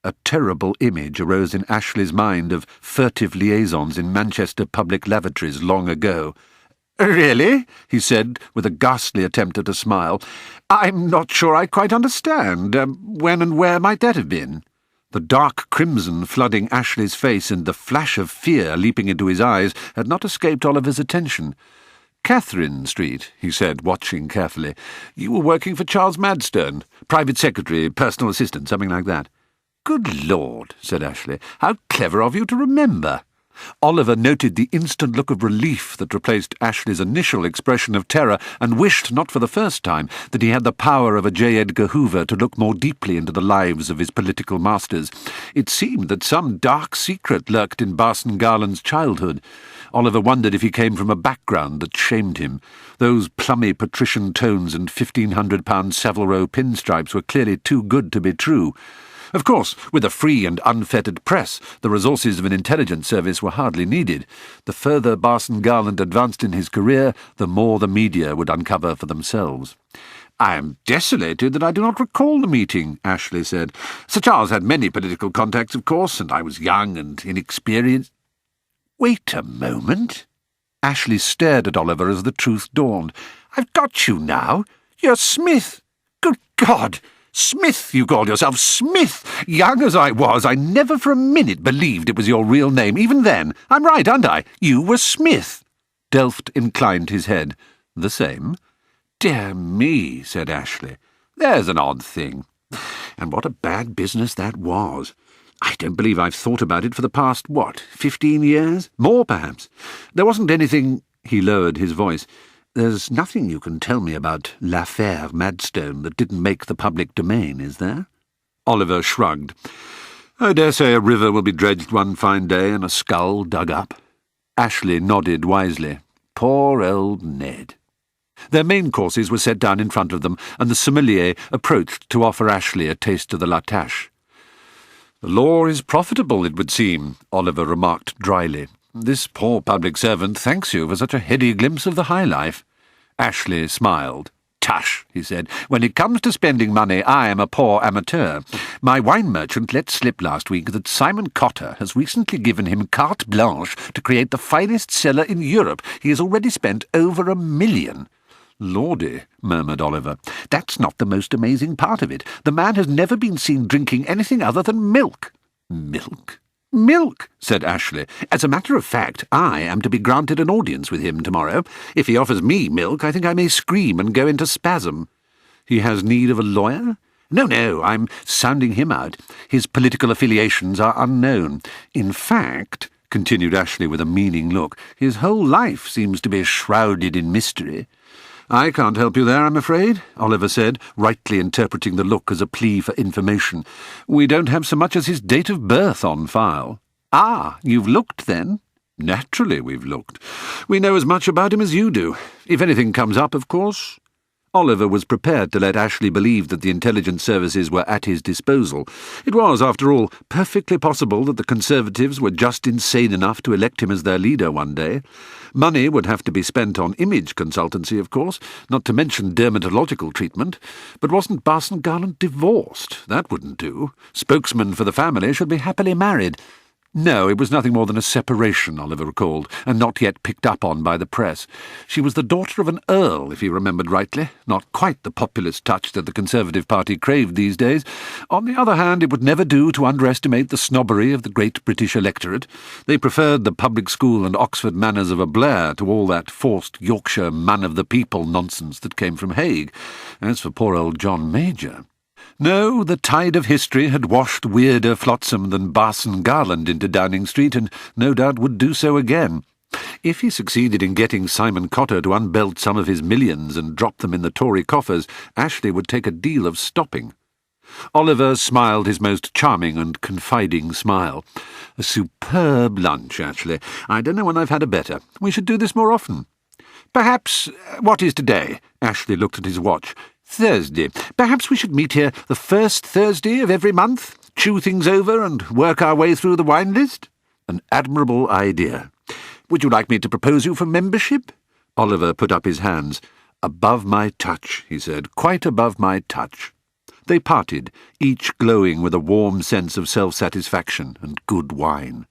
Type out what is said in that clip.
A terrible image arose in Ashley's mind of furtive liaisons in Manchester public lavatories long ago. "Really?" he said, with a ghastly attempt at a smile. "I'm not sure I quite understand. When and where might that have been?" The dark crimson flooding Ashley's face and the flash of fear leaping into his eyes had not escaped Oliver's attention. "Catherine Street," he said, watching carefully. "You were working for Charles Madstone, private secretary, personal assistant, something like that." "Good Lord," said Ashley. "How clever of you to remember." Oliver noted the instant look of relief that replaced Ashley's initial expression of terror and wished, not for the first time, that he had the power of a J. Edgar Hoover to look more deeply into the lives of his political masters. It seemed that some dark secret lurked in Barson Garland's childhood. Oliver wondered if he came from a background that shamed him. Those plummy patrician tones and £1,500 Savile Row pinstripes were clearly too good to be true. Of course, with a free and unfettered press, the resources of an intelligence service were hardly needed. The further Barson Garland advanced in his career, the more the media would uncover for themselves. "I am desolated that I do not recall the meeting," Ashley said. "Sir Charles had many political contacts, of course, and I was young and inexperienced." "Wait a moment." Ashley stared at Oliver as the truth dawned. "I've got you now. You're Smith. Good God! Smith, you called yourself Smith! Young as I was, I never for a minute believed it was your real name, even then. I'm right, aren't I? You were Smith." Delft inclined his head. "The same?" "Dear me," said Ashley. "There's an odd thing. And what a bad business that was. I don't believe I've thought about it for the past, 15 years? More, perhaps. There wasn't anything—" He lowered his voice. "There's nothing you can tell me about l'affaire Madstone that didn't make the public domain, is there?" Oliver shrugged. "I dare say a river will be dredged one fine day and a skull dug up." Ashley nodded wisely. Poor old Ned. Their main courses were set down in front of them, and the sommelier approached to offer Ashley a taste of the La Tâche. "The law is profitable, it would seem," Oliver remarked dryly. "This poor public servant thanks you for such a heady glimpse of the high life." Ashley smiled. "Tush," he said. "When it comes to spending money, I am a poor amateur. My wine merchant let slip last week that Simon Cotter has recently given him carte blanche to create the finest cellar in Europe. He has already spent over £1 million. "Lordy," murmured Oliver. "That's not the most amazing part of it. The man has never been seen drinking anything other than milk." "Milk?" "Milk," said Ashley. "As a matter of fact, I am to be granted an audience with him tomorrow. If he offers me milk, I think I may scream and go into spasm." "He has need of a lawyer?" No, I'm sounding him out. His political affiliations are unknown. In fact," continued Ashley with a meaning look, "his whole life seems to be shrouded in mystery." "I can't help you there, I'm afraid," Oliver said, rightly interpreting the look as a plea for information. "We don't have so much as his date of birth on file." "Ah, you've looked, then?" "Naturally we've looked. We know as much about him as you do. If anything comes up, of course." Oliver was prepared to let Ashley believe that the intelligence services were at his disposal. It was, after all, perfectly possible that the Conservatives were just insane enough to elect him as their leader one day. Money would have to be spent on image consultancy, of course, not to mention dermatological treatment. But wasn't Barson Garland divorced? That wouldn't do. Spokesman for the family should be happily married. No, it was nothing more than a separation, Oliver recalled, and not yet picked up on by the press. She was the daughter of an earl, if he remembered rightly, not quite the populist touch that the Conservative Party craved these days. On the other hand, it would never do to underestimate the snobbery of the great British electorate. They preferred the public school and Oxford manners of a Blair to all that forced Yorkshire man-of-the-people nonsense that came from Hague. As for poor old John Major— No, the tide of history had washed weirder flotsam than Barson Garland into Downing Street, and no doubt would do so again. If he succeeded in getting Simon Cotter to unbelt some of his millions and drop them in the Tory coffers, Ashley would take a deal of stopping. Oliver smiled his most charming and confiding smile. "A superb lunch, Ashley. I don't know when I've had a better. We should do this more often." "Perhaps— what is today?" Ashley looked at his watch. "Thursday. Perhaps we should meet here the first Thursday of every month, chew things over and work our way through the wine list?" "An admirable idea. Would you like me to propose you for membership?" Oliver put up his hands. "Above my touch," he said, "quite above my touch." They parted, each glowing with a warm sense of self-satisfaction and good wine.